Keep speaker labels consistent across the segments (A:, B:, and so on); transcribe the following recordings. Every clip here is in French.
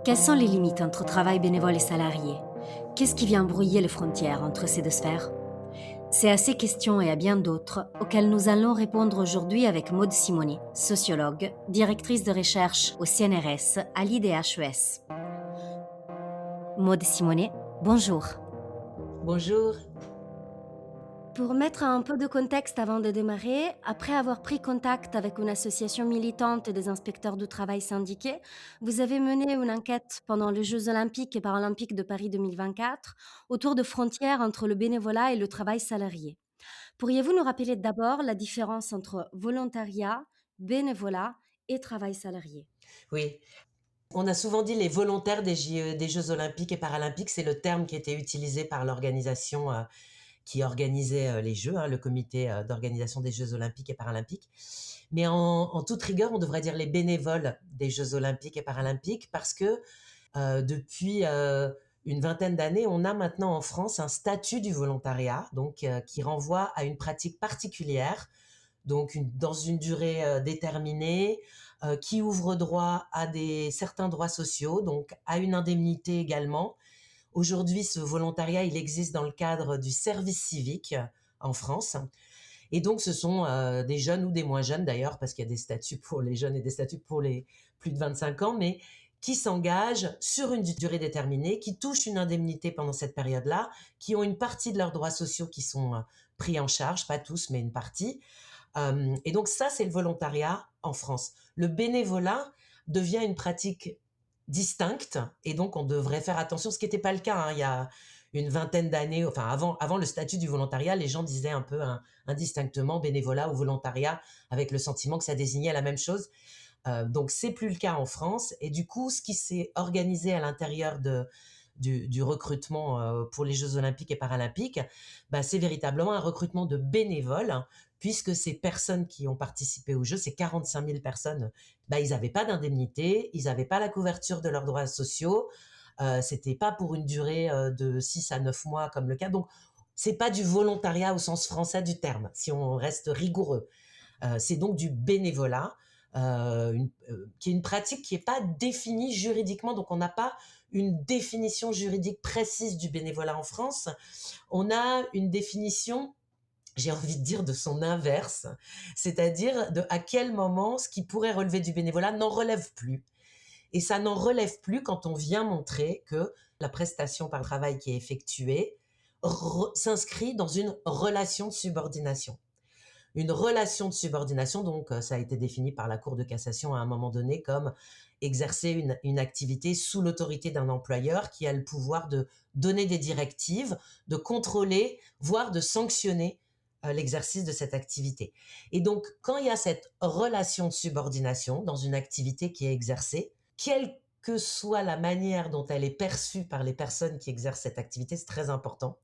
A: Quelles sont les limites entre travail bénévole et salarié? Qu'est-ce qui vient brouiller les frontières entre ces deux sphères? C'est à ces questions et à bien d'autres auxquelles nous allons répondre aujourd'hui avec Maude Simonet, sociologue, directrice de recherche au CNRS à l'IDHES. Maude Simonet, bonjour.
B: Bonjour.
A: Pour mettre un peu de contexte avant de démarrer, après avoir pris contact avec une association militante des inspecteurs du travail syndiqués, vous avez mené une enquête pendant les Jeux olympiques et paralympiques de Paris 2024 autour de frontières entre le bénévolat et le travail salarié. Pourriez-vous nous rappeler d'abord la différence entre volontariat, bénévolat et travail salarié?
B: Oui, on a souvent dit les volontaires des Jeux olympiques et paralympiques, c'est le terme qui était utilisé par l'organisation qui organisait les Jeux, hein, le comité d'organisation des Jeux olympiques et paralympiques. Mais en toute rigueur, on devrait dire les bénévoles des Jeux olympiques et paralympiques parce que depuis une vingtaine d'années, on a maintenant en France un statut du volontariat, donc qui renvoie à une pratique particulière, donc dans une durée déterminée, qui ouvre droit à certains droits sociaux, donc à une indemnité également. Aujourd'hui, ce volontariat, il existe dans le cadre du service civique en France. Et donc, ce sont des jeunes ou des moins jeunes d'ailleurs, parce qu'il y a des statuts pour les jeunes et des statuts pour les plus de 25 ans, mais qui s'engagent sur une durée déterminée, qui touchent une indemnité pendant cette période-là, qui ont une partie de leurs droits sociaux qui sont pris en charge, pas tous, mais une partie. Et donc ça, c'est le volontariat en France. Le bénévolat devient une pratique distincte, et donc on devrait faire attention, ce qui n'était pas le cas hein, il y a une vingtaine d'années, enfin avant le statut du volontariat, les gens disaient un peu indistinctement bénévolat ou volontariat, avec le sentiment que ça désignait la même chose. Donc c'est plus le cas en France, et du coup, ce qui s'est organisé à l'intérieur du recrutement pour les Jeux olympiques et paralympiques, bah, c'est véritablement un recrutement de bénévoles, hein, puisque ces personnes qui ont participé aux Jeux, ces 45 000 personnes, bah, ils n'avaient pas d'indemnité, ils n'avaient pas la couverture de leurs droits sociaux, c'était pas pour une durée de 6 à 9 mois comme le cas. Donc, c'est pas du volontariat au sens français du terme, si on reste rigoureux. C'est donc du bénévolat, qui est une pratique qui n'est pas définie juridiquement, donc on n'a pas une définition juridique précise du bénévolat en France. On a une définition, j'ai envie de dire, de son inverse, c'est-à-dire de à quel moment ce qui pourrait relever du bénévolat n'en relève plus. Et ça n'en relève plus quand on vient montrer que la prestation par travail qui est effectuée s'inscrit dans une relation de subordination. Une relation de subordination, donc ça a été défini par la Cour de cassation à un moment donné comme exercer une activité sous l'autorité d'un employeur qui a le pouvoir de donner des directives, de contrôler, voire de sanctionner l'exercice de cette activité. Et donc, quand il y a cette relation de subordination dans une activité qui est exercée, quelle que soit la manière dont elle est perçue par les personnes qui exercent cette activité, c'est très important.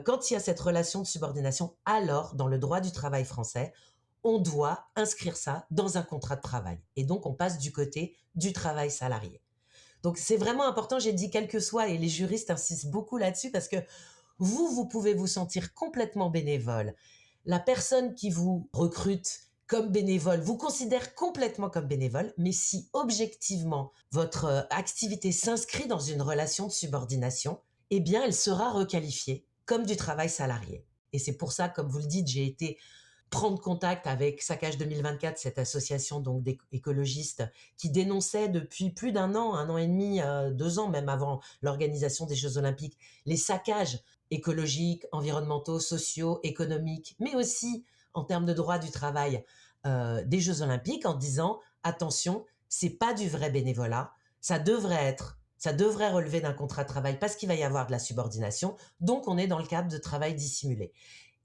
B: Quand il y a cette relation de subordination, alors, dans le droit du travail français, on doit inscrire ça dans un contrat de travail. Et donc, on passe du côté du travail salarié. Donc, c'est vraiment important, j'ai dit quel que soit, et les juristes insistent beaucoup là-dessus, parce que vous pouvez vous sentir complètement bénévole. La personne qui vous recrute comme bénévole vous considère complètement comme bénévole, mais si objectivement votre activité s'inscrit dans une relation de subordination, eh bien, elle sera requalifiée comme du travail salarié. Et c'est pour ça, comme vous le dites, j'ai été prendre contact avec Saccage 2024, cette association donc d'écologistes qui dénonçait depuis plus un an et demi, 2 ans même avant l'organisation des Jeux olympiques, les saccages écologiques, environnementaux, sociaux, économiques, mais aussi en termes de droit du travail des Jeux olympiques, en disant attention, c'est pas du vrai bénévolat, ça devrait relever d'un contrat de travail parce qu'il va y avoir de la subordination, donc on est dans le cadre de travail dissimulé.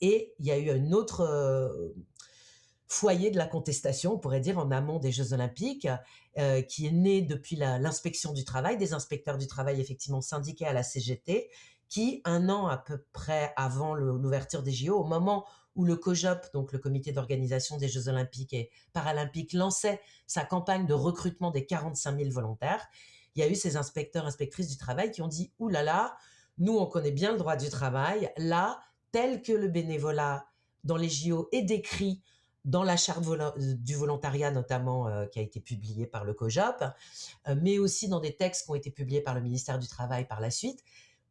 B: Et il y a eu un autre foyer de la contestation, on pourrait dire, en amont des Jeux olympiques, qui est né depuis l'inspection du travail, des inspecteurs du travail effectivement syndiqués à la CGT, qui, un an à peu près avant l'ouverture des JO, au moment où le COJOP, donc le comité d'organisation des Jeux olympiques et paralympiques, lançait sa campagne de recrutement des 45 000 volontaires, il y a eu ces inspecteurs, inspectrices du travail qui ont dit « Ouh là là, nous on connaît bien le droit du travail, là, tel que le bénévolat dans les JO est décrit dans la charte du volontariat notamment, qui a été publiée par le COJOP, mais aussi dans des textes qui ont été publiés par le ministère du Travail par la suite.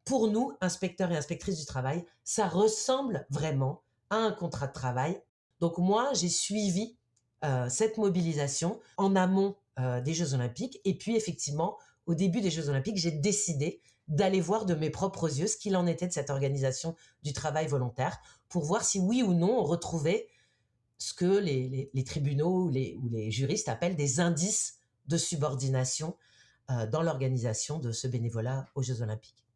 B: Pour nous, inspecteurs et inspectrices du travail, ça ressemble vraiment à un contrat de travail. Donc moi, j'ai suivi cette mobilisation en amont des Jeux Olympiques. Et puis effectivement, au début des Jeux Olympiques, j'ai décidé d'aller voir de mes propres yeux ce qu'il en était de cette organisation du travail volontaire pour voir si oui ou non on retrouvait ce que les tribunaux ou les juristes appellent des indices de subordination dans l'organisation de ce bénévolat aux Jeux Olympiques.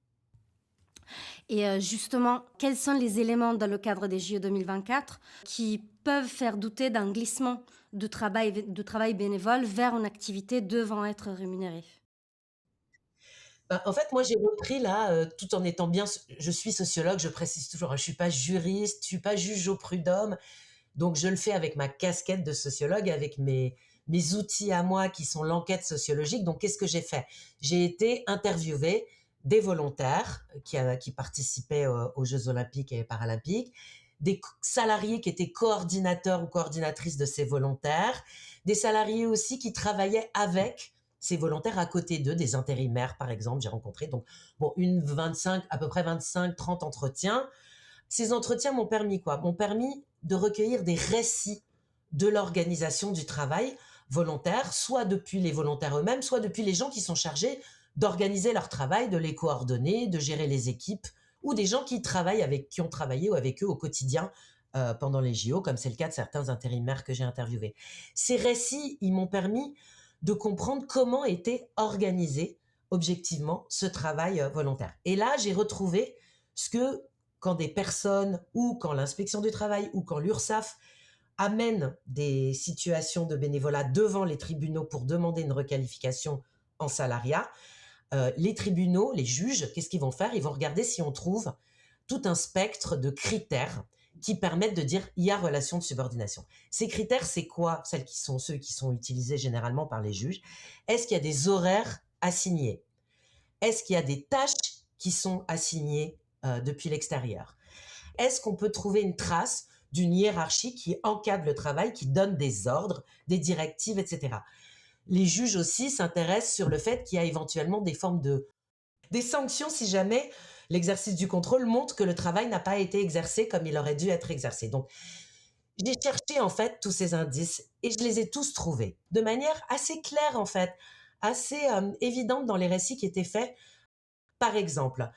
A: Et justement, quels sont les éléments dans le cadre des JO 2024 qui peuvent faire douter d'un glissement de travail bénévole vers une activité devant être rémunérée?
B: Bah, en fait, moi, j'ai repris là, tout en étant bien, je suis sociologue, je précise toujours, hein, je suis pas juriste, je suis pas juge au prud'homme, donc je le fais avec ma casquette de sociologue, avec mes outils à moi qui sont l'enquête sociologique. Donc qu'est-ce que j'ai fait? J'ai été interviewer des volontaires qui participaient aux Jeux olympiques et paralympiques, des salariés qui étaient coordinateurs ou coordinatrices de ces volontaires, des salariés aussi qui travaillaient avec ces volontaires à côté d'eux, des intérimaires par exemple, j'ai rencontré donc bon à peu près 25-30 entretiens. Ces entretiens m'ont permis quoi? M'ont permis de recueillir des récits de l'organisation du travail volontaire, soit depuis les volontaires eux-mêmes, soit depuis les gens qui sont chargés d'organiser leur travail, de les coordonner, de gérer les équipes, ou des gens qui ont travaillé ou avec eux au quotidien pendant les JO, comme c'est le cas de certains intérimaires que j'ai interviewés. Ces récits, ils m'ont permis de comprendre comment était organisé objectivement ce travail volontaire. Et là, j'ai retrouvé ce que quand des personnes ou quand l'inspection du travail ou quand l'URSSAF amène des situations de bénévolat devant les tribunaux pour demander une requalification en salariat, les tribunaux, les juges, qu'est-ce qu'ils vont faire? Ils vont regarder si on trouve tout un spectre de critères qui permettent de dire il y a relation de subordination. Ces critères, c'est quoi? Ceux qui sont utilisés généralement par les juges. Est-ce qu'il y a des horaires assignés? Est-ce qu'il y a des tâches qui sont assignées depuis l'extérieur? Est-ce qu'on peut trouver une trace d'une hiérarchie qui encadre le travail, qui donne des ordres, des directives, etc. Les juges aussi s'intéressent sur le fait qu'il y a éventuellement des sanctions si jamais l'exercice du contrôle montre que le travail n'a pas été exercé comme il aurait dû être exercé. Donc, j'ai cherché en fait tous ces indices et je les ai tous trouvés de manière assez claire en fait, assez évidente dans les récits qui étaient faits. Par exemple,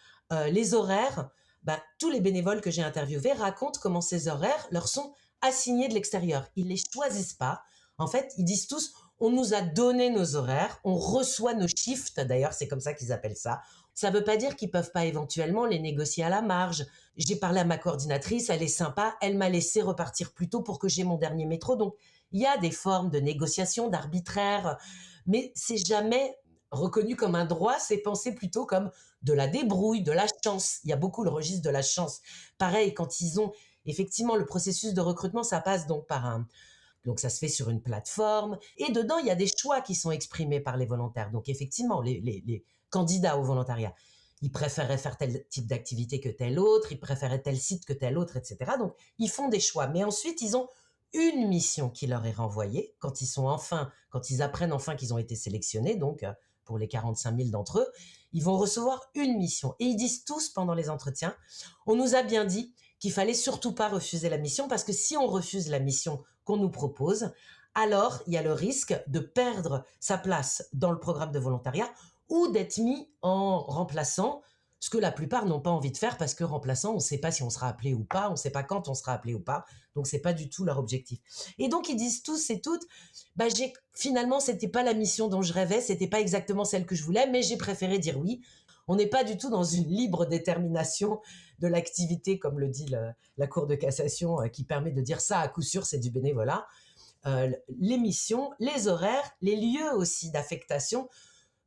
B: les horaires, bah, tous les bénévoles que j'ai interviewés racontent comment ces horaires leur sont assignés de l'extérieur. Ils les choisissent pas. En fait, ils disent tous, on nous a donné nos horaires, on reçoit nos shifts, d'ailleurs, c'est comme ça qu'ils appellent ça. Ça veut pas dire qu'ils peuvent pas éventuellement les négocier à la marge. J'ai parlé à ma coordinatrice, elle est sympa, elle m'a laissé repartir plus tôt pour que j'ai mon dernier métro. Donc, il y a des formes de négociation, d'arbitraire, mais c'est jamais reconnu comme un droit, c'est pensé plutôt comme de la débrouille, de la chance. Il y a beaucoup le registre de la chance. Pareil, quand ils ont effectivement le processus de recrutement, ça passe donc donc ça se fait sur une plateforme et dedans il y a des choix qui sont exprimés par les volontaires. Donc effectivement, les candidats au volontariat, ils préféraient faire tel type d'activité que tel autre, ils préféraient tel site que tel autre, etc. Donc ils font des choix, mais ensuite ils ont une mission qui leur est renvoyée quand ils apprennent enfin qu'ils ont été sélectionnés, donc pour les 45 000 d'entre eux, ils vont recevoir une mission. Et ils disent tous pendant les entretiens, on nous a bien dit qu'il fallait surtout pas refuser la mission parce que si on refuse la mission qu'on nous propose, alors il y a le risque de perdre sa place dans le programme de volontariat ou d'être mis en remplaçant, ce que la plupart n'ont pas envie de faire parce que remplaçant, on ne sait pas si on sera appelé ou pas, on ne sait pas quand on sera appelé ou pas, donc c'est pas du tout leur objectif. Et donc ils disent tous et toutes, bah finalement c'était pas la mission dont je rêvais, c'était pas exactement celle que je voulais, mais j'ai préféré dire oui. On n'est pas du tout dans une libre détermination de l'activité, comme le dit la Cour de cassation, qui permet de dire ça à coup sûr, c'est du bénévolat. Les missions, les horaires, les lieux aussi d'affectation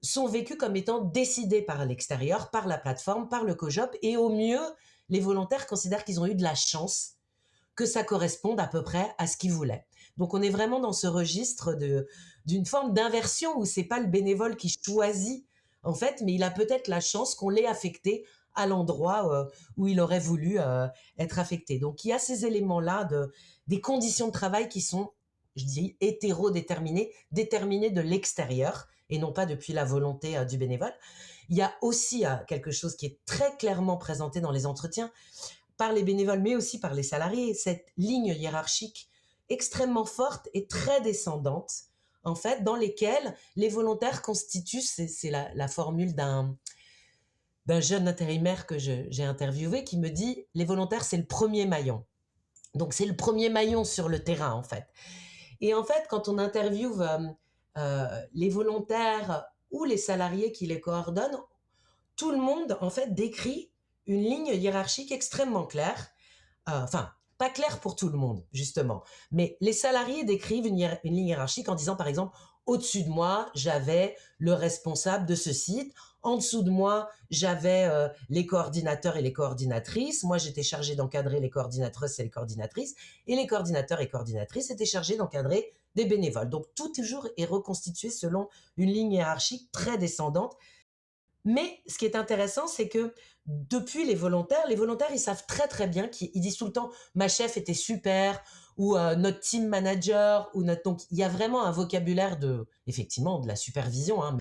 B: sont vécus comme étant décidés par l'extérieur, par la plateforme, par le COJOP, et au mieux, les volontaires considèrent qu'ils ont eu de la chance que ça corresponde à peu près à ce qu'ils voulaient. Donc on est vraiment dans ce registre d'une forme d'inversion où c'est pas le bénévole qui choisit en fait, mais il a peut-être la chance qu'on l'ait affecté à l'endroit où il aurait voulu être affecté. Donc il y a ces éléments-là des conditions de travail qui sont, je dis, hétérodéterminées, déterminées de l'extérieur et non pas depuis la volonté du bénévole. Il y a aussi quelque chose qui est très clairement présenté dans les entretiens par les bénévoles, mais aussi par les salariés, cette ligne hiérarchique extrêmement forte et très descendante, en fait, dans lesquelles les volontaires constituent, c'est la formule d'un jeune intérimaire que j'ai interviewé qui me dit, les volontaires, c'est le premier maillon. Donc, c'est le premier maillon sur le terrain, en fait. Et en fait, quand on interviewe les volontaires ou les salariés qui les coordonnent, tout le monde, en fait, décrit une ligne hiérarchique extrêmement claire. Enfin, pas claire pour tout le monde, justement. Mais les salariés décrivent une ligne hiérarchique en disant, par exemple, au-dessus de moi, j'avais le responsable de ce site. En dessous de moi, j'avais les coordinateurs et les coordinatrices. Moi, j'étais chargée d'encadrer les coordinatrices et les coordinatrices. Et les coordinateurs et coordinatrices étaient chargés d'encadrer des bénévoles. Donc, tout toujours est reconstitué selon une ligne hiérarchique très descendante. Mais ce qui est intéressant, c'est que depuis les volontaires, ils savent très très bien qu'ils disent tout le temps ma chef était super ou notre team manager ou notre donc il y a vraiment un vocabulaire de effectivement de la supervision hein.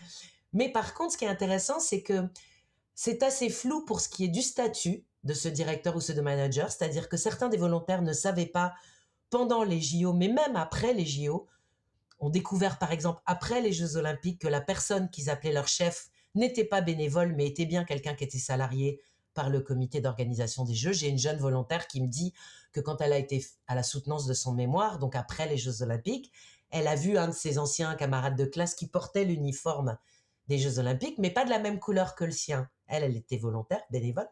B: Mais par contre, ce qui est intéressant, c'est que c'est assez flou pour ce qui est du statut de ce directeur ou ce de manager, c'est-à-dire que certains des volontaires ne savaient pas pendant les JO, mais même après les JO, ont découvert, par exemple, après les Jeux Olympiques, que la personne qu'ils appelaient leur chef n'était pas bénévole, mais était bien quelqu'un qui était salarié par le comité d'organisation des Jeux. J'ai une jeune volontaire qui me dit que quand elle a été à la soutenance de son mémoire, donc après les Jeux Olympiques, elle a vu un de ses anciens camarades de classe qui portait l'uniforme des Jeux Olympiques, mais pas de la même couleur que le sien. Elle était volontaire, bénévole.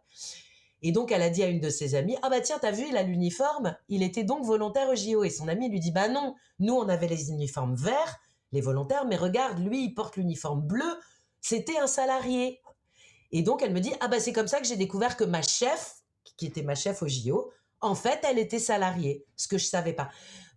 B: Et donc, elle a dit à une de ses amies, ah bah tiens, t'as vu, il a l'uniforme, il était donc volontaire au JO. Et son amie lui dit, bah non, nous, on avait les uniformes verts, les volontaires, mais regarde, lui, il porte l'uniforme bleu, c'était un salarié. Et donc, elle me dit, ah bah c'est comme ça que j'ai découvert que ma chef, qui était ma chef au JO, en fait, elle était salariée, ce que je savais pas.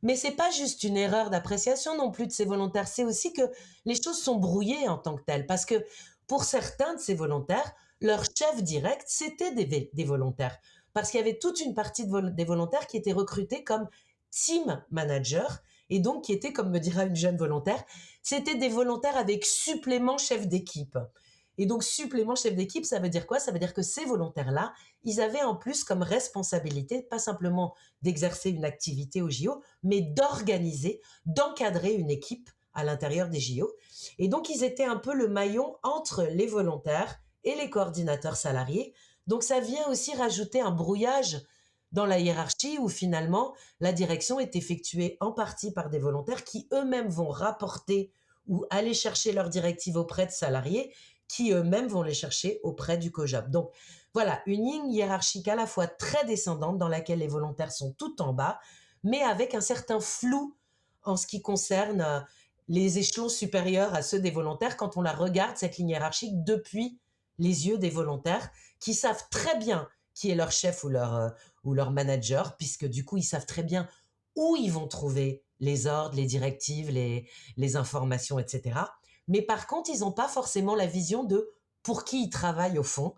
B: Mais c'est pas juste une erreur d'appréciation non plus de ces volontaires, c'est aussi que les choses sont brouillées en tant que telles, parce que pour certains de ces volontaires, leur chef direct, c'était des volontaires, parce qu'il y avait toute une partie des volontaires qui étaient recrutés comme team manager, et donc qui étaient, comme me dira une jeune volontaire, c'était des volontaires avec supplément chef d'équipe. Et donc, supplément chef d'équipe, ça veut dire quoi? Ça veut dire que ces volontaires-là, ils avaient en plus comme responsabilité, pas simplement d'exercer une activité au JO, mais d'organiser, d'encadrer une équipe à l'intérieur des JO. Et donc, ils étaient un peu le maillon entre les volontaires et les coordinateurs salariés. Donc, ça vient aussi rajouter un brouillage dans la hiérarchie où finalement, la direction est effectuée en partie par des volontaires qui eux-mêmes vont rapporter ou aller chercher leurs directives auprès de salariés qui eux-mêmes vont les chercher auprès du COJOP. Donc voilà, une ligne hiérarchique à la fois très descendante dans laquelle les volontaires sont tout en bas, mais avec un certain flou en ce qui concerne les échelons supérieurs à ceux des volontaires quand on la regarde, cette ligne hiérarchique, depuis les yeux des volontaires qui savent très bien qui est leur chef ou leur manager, puisque du coup, ils savent très bien où ils vont trouver les ordres, les directives, les informations, etc. Mais par contre, ils n'ont pas forcément la vision de pour qui ils travaillent au fond.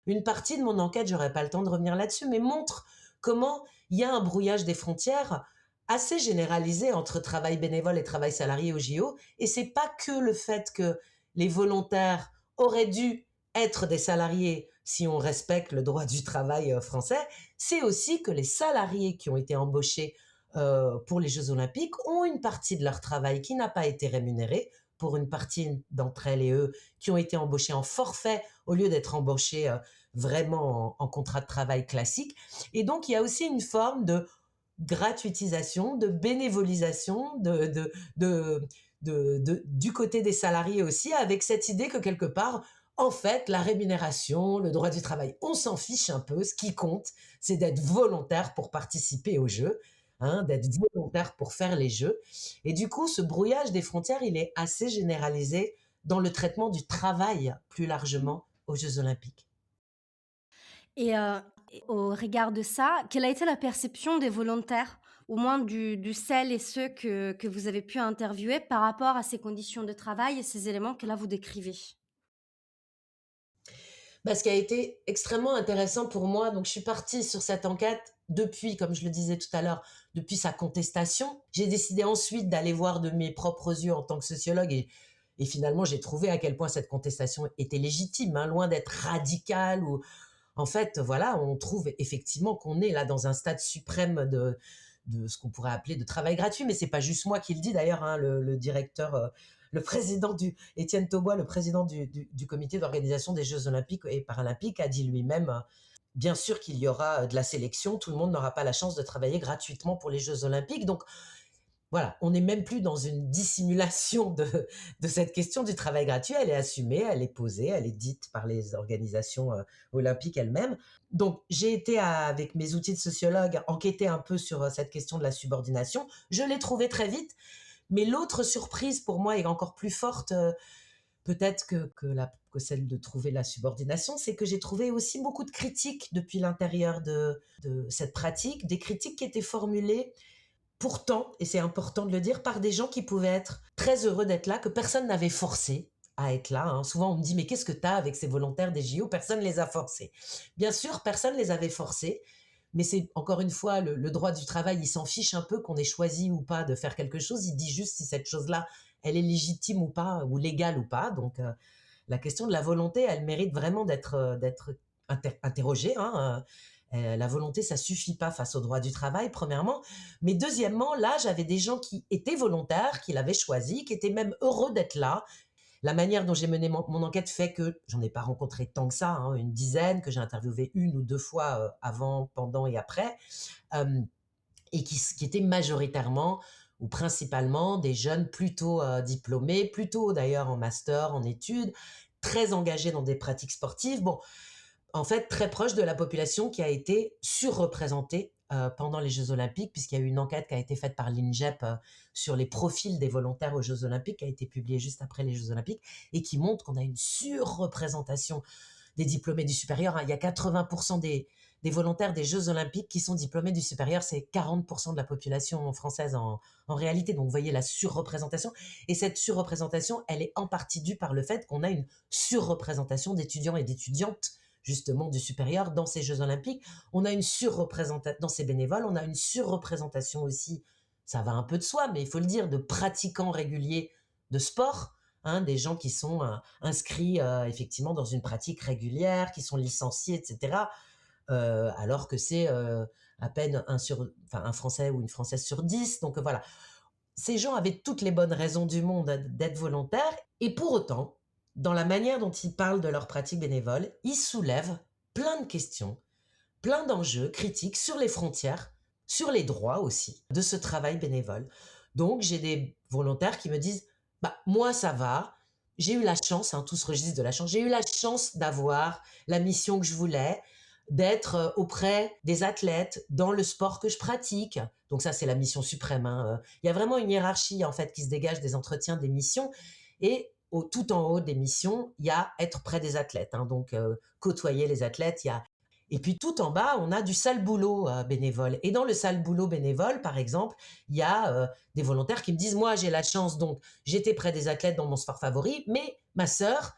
B: Une partie de mon enquête, j'aurais pas le temps de revenir là-dessus, mais montre comment il y a un brouillage des frontières assez généralisé entre travail bénévole et travail salarié au JO. Et c'est pas que le fait que les volontaires auraient dû être des salariés si on respecte le droit du travail français, c'est aussi que les salariés qui ont été embauchés pour les Jeux Olympiques ont une partie de leur travail qui n'a pas été rémunérée pour une partie d'entre elles et eux qui ont été embauchés en forfait au lieu d'être embauchés vraiment en contrat de travail classique. Et donc, il y a aussi une forme de gratuitisation, de bénévolisation du côté des salariés aussi, avec cette idée que quelque part, en fait, la rémunération, le droit du travail, on s'en fiche un peu. Ce qui compte, c'est d'être volontaire pour participer aux Jeux, hein, d'être volontaire pour faire les Jeux. Et du coup, ce brouillage des frontières, il est assez généralisé dans le traitement du travail plus largement aux Jeux Olympiques.
A: Et au regard de ça, quelle a été la perception des volontaires, au moins du celles et ceux que vous avez pu interviewer par rapport à ces conditions de travail et ces éléments que là vous décrivez?
B: Bah, ce qui a été extrêmement intéressant pour moi, donc je suis partie sur cette enquête depuis, comme je le disais tout à l'heure, depuis sa contestation. J'ai décidé ensuite d'aller voir de mes propres yeux en tant que sociologue et finalement j'ai trouvé à quel point cette contestation était légitime, hein, loin d'être radicale ou en fait, voilà, on trouve effectivement qu'on est là dans un stade suprême de ce qu'on pourrait appeler de travail gratuit, mais c'est pas juste moi qui le dis d'ailleurs, hein, le directeur, le président Étienne Taubois, le président du comité d'organisation des Jeux Olympiques et Paralympiques, a dit lui-même, bien sûr qu'il y aura de la sélection, tout le monde n'aura pas la chance de travailler gratuitement pour les Jeux Olympiques. Donc voilà, on n'est même plus dans une dissimulation de cette question du travail gratuit. Elle est assumée, elle est posée, elle est dite par les organisations olympiques elles-mêmes. Donc, j'ai été, avec mes outils de sociologue, enquêter un peu sur cette question de la subordination. Je l'ai trouvée très vite. Mais l'autre surprise pour moi est encore plus forte, peut-être que celle de trouver la subordination, c'est que j'ai trouvé aussi beaucoup de critiques depuis l'intérieur de cette pratique, des critiques qui étaient formulées pourtant, et c'est important de le dire, par des gens qui pouvaient être très heureux d'être là, que personne n'avait forcé à être là, hein. Souvent, on me dit, mais qu'est-ce que tu as avec ces volontaires des JO? Personne ne les a forcés. Bien sûr, personne ne les avait forcés, mais c'est encore une fois le droit du travail, il s'en fiche un peu qu'on ait choisi ou pas de faire quelque chose, il dit juste si cette chose-là, elle est légitime ou pas, ou légale ou pas. Donc, la question de la volonté, elle mérite vraiment d'être interrogée, hein. La volonté, ça suffit pas face au droit du travail, premièrement. Mais deuxièmement, là, j'avais des gens qui étaient volontaires, qui l'avaient choisi, qui étaient même heureux d'être là. La manière dont j'ai mené mon enquête fait que j'en ai pas rencontré tant que ça, hein, une dizaine, que j'ai interviewé une ou deux fois avant, pendant et après, euh, et qui étaient majoritairement ou principalement des jeunes plutôt diplômés, plutôt d'ailleurs en master, en études, très engagés dans des pratiques sportives. Bon, en fait, très proche de la population qui a été surreprésentée pendant les Jeux Olympiques, puisqu'il y a eu une enquête qui a été faite par l'INJEP sur les profils des volontaires aux Jeux Olympiques, qui a été publiée juste après les Jeux Olympiques, et qui montre qu'on a une surreprésentation des diplômés du supérieur, hein. Il y a 80% des volontaires des Jeux Olympiques qui sont diplômés du supérieur, c'est 40% de la population française en réalité. Donc vous voyez la surreprésentation. Et cette surreprésentation, elle est en partie due par le fait qu'on a une surreprésentation d'étudiants et d'étudiantes justement du supérieur dans ces Jeux Olympiques. On a une surreprésentation dans ces bénévoles, on a une surreprésentation aussi, ça va un peu de soi, mais il faut le dire, de pratiquants réguliers de sport, hein, des gens qui sont inscrits effectivement dans une pratique régulière, qui sont licenciés, etc. Alors que c'est à peine un Français ou une Française sur 10. Donc voilà, ces gens avaient toutes les bonnes raisons du monde d'être volontaires, et pour autant, dans la manière dont ils parlent de leur pratique bénévole, ils soulèvent plein de questions, plein d'enjeux critiques sur les frontières, sur les droits aussi de ce travail bénévole. Donc j'ai des volontaires qui me disent, bah moi ça va, j'ai eu la chance, hein, tout ce registre de la chance, j'ai eu la chance d'avoir la mission que je voulais, d'être auprès des athlètes dans le sport que je pratique. Donc ça, c'est la mission suprême, hein. Il y a vraiment une hiérarchie en fait qui se dégage des entretiens, des missions, et tout en haut des missions, il y a être près des athlètes, hein. Donc côtoyer les athlètes, il y a et puis tout en bas, on a du sale boulot bénévole. Et dans le sale boulot bénévole, par exemple, il y a des volontaires qui me disent, moi j'ai la chance, donc j'étais près des athlètes dans mon sport favori, mais ma sœur,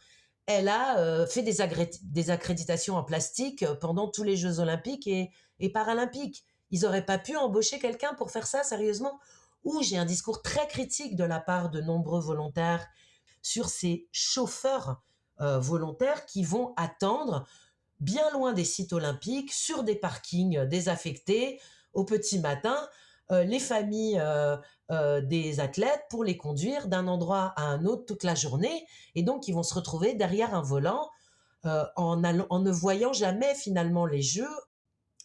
B: elle a fait des accréditations en plastique pendant tous les Jeux olympiques et paralympiques. Ils n'auraient pas pu embaucher quelqu'un pour faire ça, sérieusement? Ou j'ai un discours très critique de la part de nombreux volontaires sur ces chauffeurs volontaires qui vont attendre bien loin des sites olympiques, sur des parkings désaffectés, au petit matin, les familles des athlètes pour les conduire d'un endroit à un autre toute la journée. Et donc, ils vont se retrouver derrière un volant en ne voyant jamais finalement les jeux.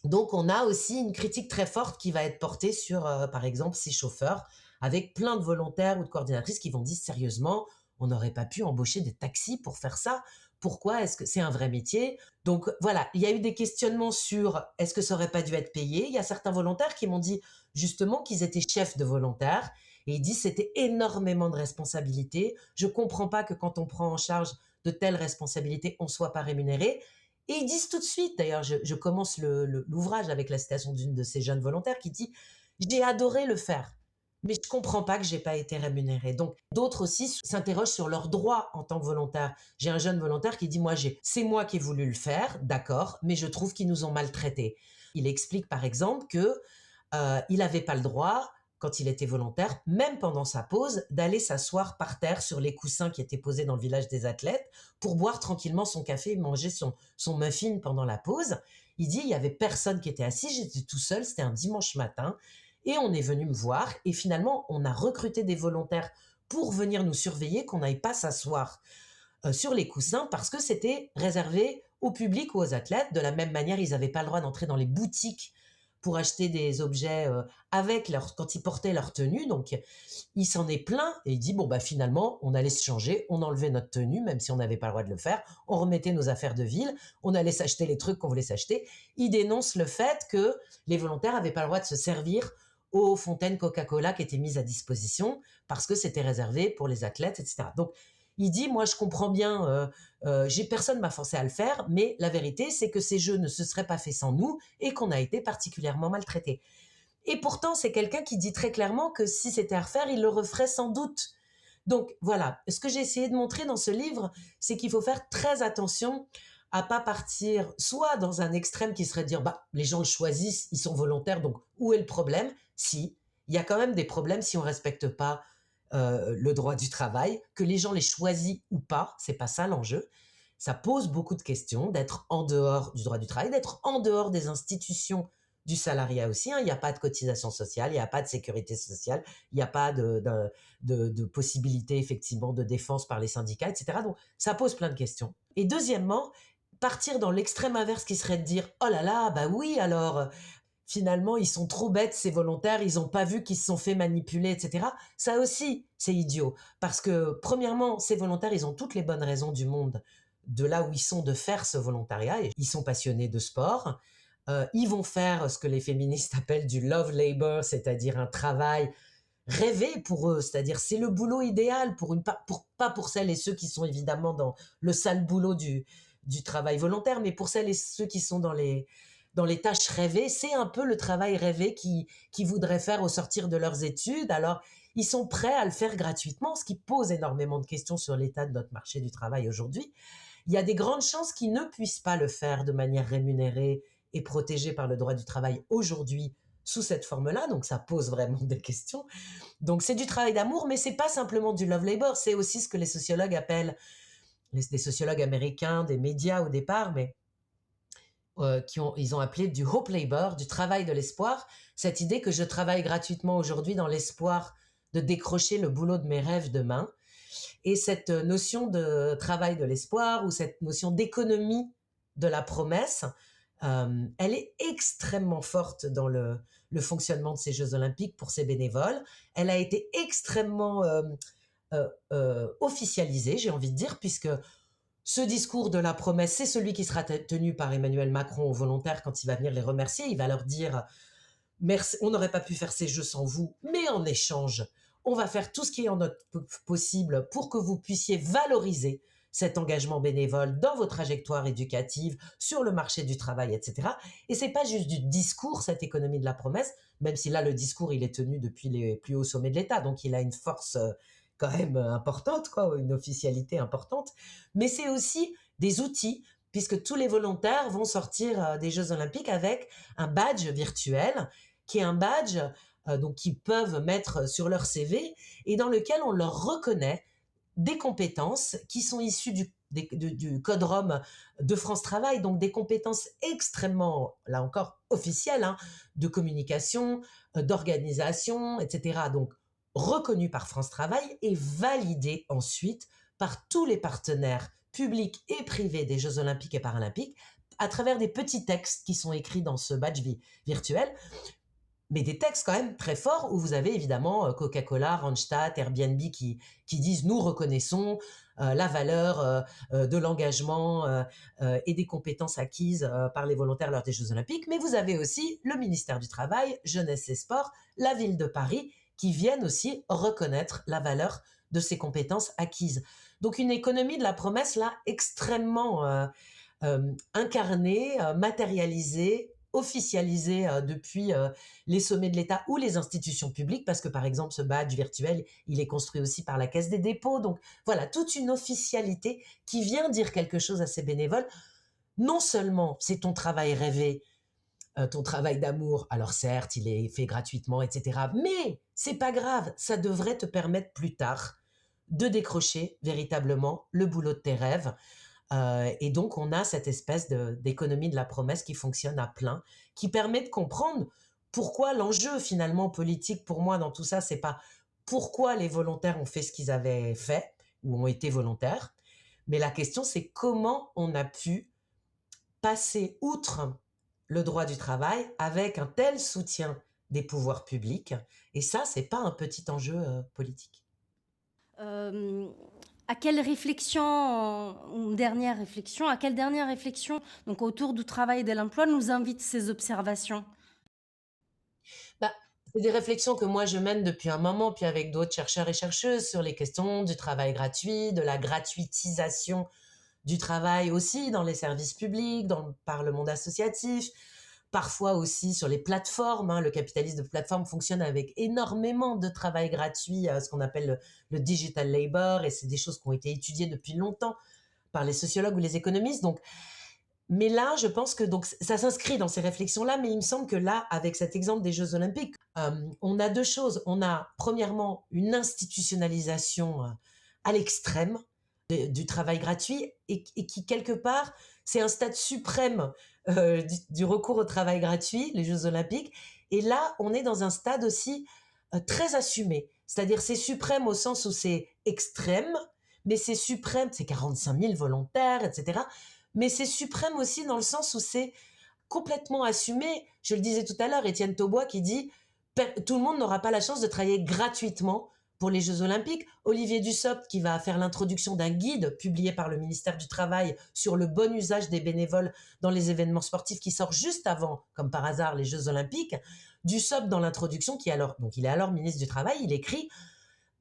B: Donc, on a aussi une critique très forte qui va être portée sur, par exemple, ces chauffeurs, avec plein de volontaires ou de coordinatrices qui vont dire sérieusement, on n'aurait pas pu embaucher des taxis pour faire ça. Pourquoi est-ce que c'est un vrai métier? Donc voilà, il y a eu des questionnements sur est-ce que ça aurait pas dû être payé. Il y a certains volontaires qui m'ont dit justement qu'ils étaient chefs de volontaires et ils disent c'était énormément de responsabilités. Je comprends pas que quand on prend en charge de telles responsabilités, on soit pas rémunéré. Et ils disent tout de suite, d'ailleurs, je commence l'ouvrage avec la citation d'une de ces jeunes volontaires qui dit « J'ai adoré le faire, mais je comprends pas que j'ai pas été rémunérée. Donc, d'autres aussi s'interrogent sur leurs droits en tant que volontaire. J'ai un jeune volontaire qui dit, moi, c'est moi qui ai voulu le faire, d'accord, mais je trouve qu'ils nous ont maltraités. Il explique, par exemple, que il n'avait pas le droit, quand il était volontaire, même pendant sa pause, d'aller s'asseoir par terre sur les coussins qui étaient posés dans le village des athlètes pour boire tranquillement son café et manger son muffin pendant la pause. Il dit, il y avait personne qui était assis, j'étais tout seul, c'était un dimanche matin, et on est venu me voir, et finalement, on a recruté des volontaires pour venir nous surveiller, qu'on n'aille pas s'asseoir sur les coussins parce que c'était réservé au public ou aux athlètes. De la même manière, ils n'avaient pas le droit d'entrer dans les boutiques pour acheter des objets quand ils portaient leur tenue. Donc, il s'en est plaint et il dit, bon, bah, finalement, on allait se changer, on enlevait notre tenue, même si on n'avait pas le droit de le faire, on remettait nos affaires de ville, on allait s'acheter les trucs qu'on voulait s'acheter. Il dénonce le fait que les volontaires n'avaient pas le droit de se servir aux fontaines Coca-Cola qui étaient mises à disposition parce que c'était réservé pour les athlètes, etc. Donc, il dit, moi, je comprends bien, personne m'a forcé à le faire, mais la vérité, c'est que ces jeux ne se seraient pas faits sans nous et qu'on a été particulièrement maltraités. Et pourtant, c'est quelqu'un qui dit très clairement que si c'était à refaire, il le referait sans doute. Donc voilà, ce que j'ai essayé de montrer dans ce livre, c'est qu'il faut faire très attention à pas partir soit dans un extrême qui serait de dire, bah, les gens le choisissent, ils sont volontaires, donc où est le problème? Si, il y a quand même des problèmes si on respecte pas le droit du travail, que les gens les choisissent ou pas, c'est pas ça l'enjeu. Ça pose beaucoup de questions d'être en dehors du droit du travail, d'être en dehors des institutions du salariat aussi. Hein. Il n'y a pas de cotisation sociale, il n'y a pas de sécurité sociale, il n'y a pas de possibilité effectivement de défense par les syndicats, etc. Donc ça pose plein de questions. Et deuxièmement, partir dans l'extrême inverse qui serait de dire, oh là là, bah oui, alors finalement, ils sont trop bêtes, ces volontaires, ils n'ont pas vu qu'ils se sont fait manipuler, etc. Ça aussi, c'est idiot. Parce que, premièrement, ces volontaires, ils ont toutes les bonnes raisons du monde de là où ils sont de faire ce volontariat. Et ils sont passionnés de sport. Ils vont faire ce que les féministes appellent du love labor, c'est-à-dire un travail rêvé pour eux. C'est-à-dire, c'est le boulot idéal pas pour celles et ceux qui sont évidemment dans le sale boulot du travail volontaire, mais pour celles et ceux qui sont dans les tâches rêvées, c'est un peu le travail rêvé qui voudraient faire au sortir de leurs études. Alors, ils sont prêts à le faire gratuitement, ce qui pose énormément de questions sur l'état de notre marché du travail aujourd'hui. Il y a des grandes chances qu'ils ne puissent pas le faire de manière rémunérée et protégée par le droit du travail aujourd'hui sous cette forme-là, donc ça pose vraiment des questions. Donc c'est du travail d'amour, mais c'est pas simplement du love labor, c'est aussi ce que les sociologues appellent, des sociologues américains, des médias au départ, mais ils ont appelé du hope labor, du travail de l'espoir, cette idée que je travaille gratuitement aujourd'hui dans l'espoir de décrocher le boulot de mes rêves demain. Et cette notion de travail de l'espoir ou cette notion d'économie de la promesse, elle est extrêmement forte dans le fonctionnement de ces Jeux olympiques pour ces bénévoles. Elle a été extrêmement officialisée, j'ai envie de dire, puisque ce discours de la promesse, c'est celui qui sera tenu par Emmanuel Macron aux volontaires quand il va venir les remercier. Il va leur dire, merci, on n'aurait pas pu faire ces jeux sans vous, mais en échange, on va faire tout ce qui est en notre possible pour que vous puissiez valoriser cet engagement bénévole dans vos trajectoires éducatives, sur le marché du travail, etc. Et c'est pas juste du discours, cette économie de la promesse, même si là, le discours, il est tenu depuis les plus hauts sommets de l'État, donc il a une force quand même importante, quoi, une officialité importante. Mais c'est aussi des outils, puisque tous les volontaires vont sortir des Jeux olympiques avec un badge virtuel, qui est un badge donc qu'ils peuvent mettre sur leur CV et dans lequel on leur reconnaît des compétences qui sont issues du Code Rom de France Travail, donc des compétences extrêmement, là encore, officielles, hein, de communication, d'organisation, etc. Donc, reconnues par France Travail et validées ensuite par tous les partenaires publics et privés des Jeux olympiques et paralympiques à travers des petits textes qui sont écrits dans ce badge virtuel, mais des textes quand même très forts où vous avez évidemment Coca-Cola, Randstad, Airbnb qui disent nous reconnaissons la valeur de l'engagement et des compétences acquises par les volontaires lors des Jeux olympiques, mais vous avez aussi le ministère du Travail, Jeunesse et Sport, la ville de Paris qui viennent aussi reconnaître la valeur de ces compétences acquises. Donc une économie de la promesse là extrêmement incarnée, matérialisée, officialisé depuis les sommets de l'État ou les institutions publiques, parce que par exemple ce badge virtuel, il est construit aussi par la Caisse des dépôts. Donc voilà, toute une officialité qui vient dire quelque chose à ces bénévoles. Non seulement c'est ton travail rêvé, ton travail d'amour, alors certes, il est fait gratuitement, etc. Mais c'est pas grave, ça devrait te permettre plus tard de décrocher véritablement le boulot de tes rêves. Et donc, on a cette espèce d'économie de la promesse qui fonctionne à plein, qui permet de comprendre pourquoi l'enjeu finalement politique pour moi dans tout ça, c'est pas pourquoi les volontaires ont fait ce qu'ils avaient fait ou ont été volontaires, mais la question c'est comment on a pu passer outre le droit du travail avec un tel soutien des pouvoirs publics. Et ça, c'est pas un petit enjeu politique.
A: Hem, à quelle réflexion, une dernière réflexion, à quelle dernière réflexion, donc autour du travail et de l'emploi, nous invitent ces observations?
B: Bah, c'est des réflexions que moi je mène depuis un moment, puis avec d'autres chercheurs et chercheuses sur les questions du travail gratuit, de la gratuitisation du travail aussi dans les services publics, par le monde associatif, parfois aussi sur les plateformes. Hein. Le capitalisme de plateforme fonctionne avec énormément de travail gratuit, ce qu'on appelle le digital labor, et c'est des choses qui ont été étudiées depuis longtemps par les sociologues ou les économistes. Donc, mais là, je pense que donc ça s'inscrit dans ces réflexions-là, mais il me semble que là, avec cet exemple des Jeux Olympiques, on a deux choses. On a premièrement une institutionnalisation à l'extrême du travail gratuit et qui, quelque part, c'est un stade suprême du recours au travail gratuit, les Jeux Olympiques. Et là, on est dans un stade aussi très assumé. C'est-à-dire, c'est suprême au sens où c'est extrême, mais c'est suprême, c'est 45 000 volontaires, etc. Mais c'est suprême aussi dans le sens où c'est complètement assumé. Je le disais tout à l'heure, Étienne Taubois qui dit tout le monde n'aura pas la chance de travailler gratuitement pour les Jeux Olympiques. Olivier Dussopt qui va faire l'introduction d'un guide publié par le ministère du Travail sur le bon usage des bénévoles dans les événements sportifs qui sort juste avant, comme par hasard, les Jeux Olympiques. Dussopt dans l'introduction, donc il est alors ministre du Travail, il écrit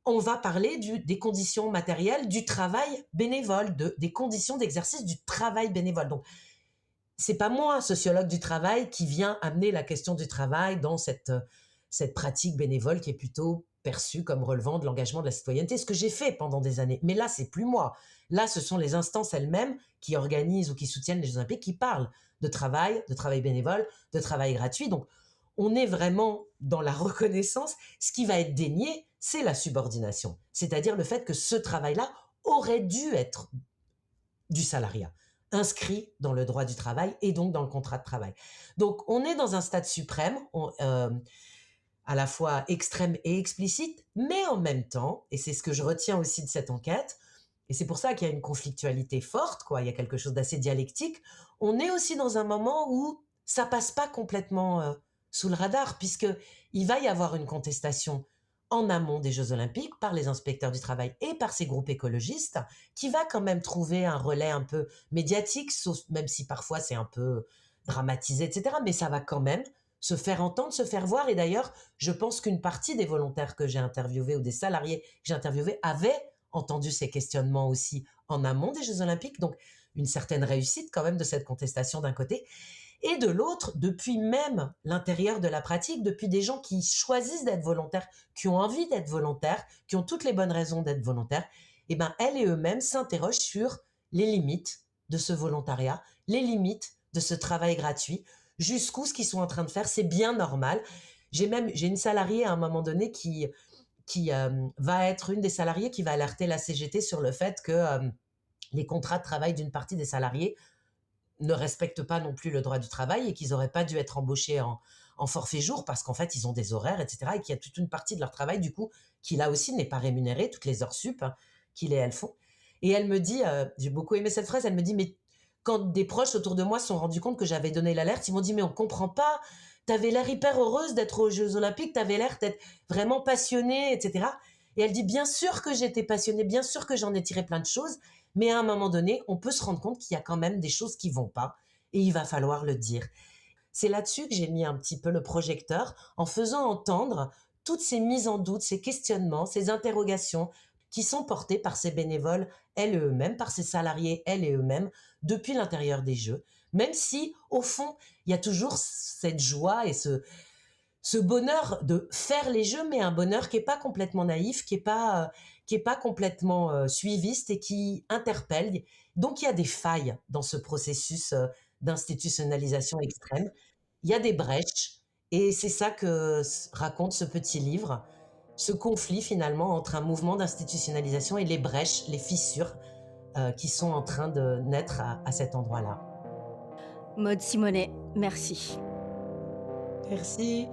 B: on va parler des conditions matérielles du travail bénévole, des conditions d'exercice du travail bénévole. Donc, c'est pas moi, sociologue du travail, qui vient amener la question du travail dans cette pratique bénévole qui est plutôt perçue comme relevant de l'engagement de la citoyenneté, ce que j'ai fait pendant des années. Mais là, c'est plus moi. Là, ce sont les instances elles-mêmes qui organisent ou qui soutiennent les Jeux Olympiques, qui parlent de travail bénévole, de travail gratuit. Donc, on est vraiment dans la reconnaissance. Ce qui va être dénié, c'est la subordination. C'est-à-dire le fait que ce travail-là aurait dû être du salariat, inscrit dans le droit du travail et donc dans le contrat de travail. Donc, on est dans un stade suprême, à la fois extrême et explicite, mais en même temps, et c'est ce que je retiens aussi de cette enquête, et c'est pour ça qu'il y a une conflictualité forte, quoi, il y a quelque chose d'assez dialectique, on est aussi dans un moment où ça passe pas complètement sous le radar, puisqu'il va y avoir une contestation en amont des Jeux Olympiques par les inspecteurs du travail et par ces groupes écologistes, qui va quand même trouver un relais un peu médiatique, même si parfois c'est un peu dramatisé, etc. Mais ça va quand même se faire entendre, se faire voir. Et d'ailleurs, je pense qu'une partie des volontaires que j'ai interviewés ou des salariés que j'ai interviewés avaient entendu ces questionnements aussi en amont des Jeux Olympiques. Donc, une certaine réussite quand même de cette contestation d'un côté. Et de l'autre, depuis même l'intérieur de la pratique, depuis des gens qui choisissent d'être volontaires, qui ont envie d'être volontaires, qui ont toutes les bonnes raisons d'être volontaires, eh ben, elles et eux-mêmes s'interrogent sur les limites de ce volontariat, les limites de ce travail gratuit, jusqu'où ce qu'ils sont en train de faire, c'est bien normal. J'ai une salariée à un moment donné qui va être une des salariées qui va alerter la CGT sur le fait que les contrats de travail d'une partie des salariés ne respectent pas non plus le droit du travail et qu'ils n'auraient pas dû être embauchés en forfait jour parce qu'en fait, ils ont des horaires, etc. Et qu'il y a toute une partie de leur travail, du coup, qui là aussi n'est pas rémunérée, toutes les heures sup qu'ils et elles font. Et elle me dit, j'ai beaucoup aimé cette phrase, elle me dit, mais quand des proches autour de moi se sont rendus compte que j'avais donné l'alerte, ils m'ont dit, mais on ne comprend pas, t'avais l'air hyper heureuse d'être aux Jeux Olympiques, t'avais l'air d'être vraiment passionnée, etc. Et elle dit, bien sûr que j'étais passionnée, bien sûr que j'en ai tiré plein de choses, mais à un moment donné, on peut se rendre compte qu'il y a quand même des choses qui vont pas et il va falloir le dire. C'est là-dessus que j'ai mis un petit peu le projecteur en faisant entendre toutes ces mises en doute, ces questionnements, ces interrogations qui sont portées par ces bénévoles, elles et eux-mêmes, par ces salariés, elles et eux-mêmes, depuis l'intérieur des Jeux, Même si, au fond, il y a toujours cette joie et ce bonheur de faire les jeux, mais un bonheur qui est pas complètement naïf, qui est pas complètement suiviste et qui interpelle. Donc il y a des failles dans ce processus d'institutionnalisation extrême. Il y a des brèches et c'est ça que raconte ce petit livre, ce conflit finalement entre un mouvement d'institutionnalisation et les brèches, les fissures qui sont en train de naître à cet endroit-là.
A: Maud Simonet, merci.
B: Merci.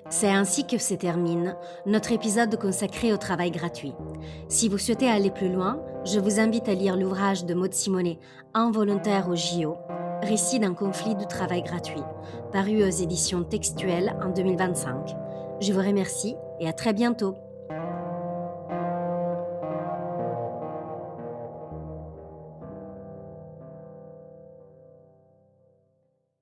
A: C'est ainsi que se termine notre épisode consacré au travail gratuit. Si vous souhaitez aller plus loin, je vous invite à lire l'ouvrage de Maud Simonet, Involontaire au JO, récit d'un conflit du travail gratuit, paru aux éditions textuelles en 2025. Je vous remercie et à très bientôt.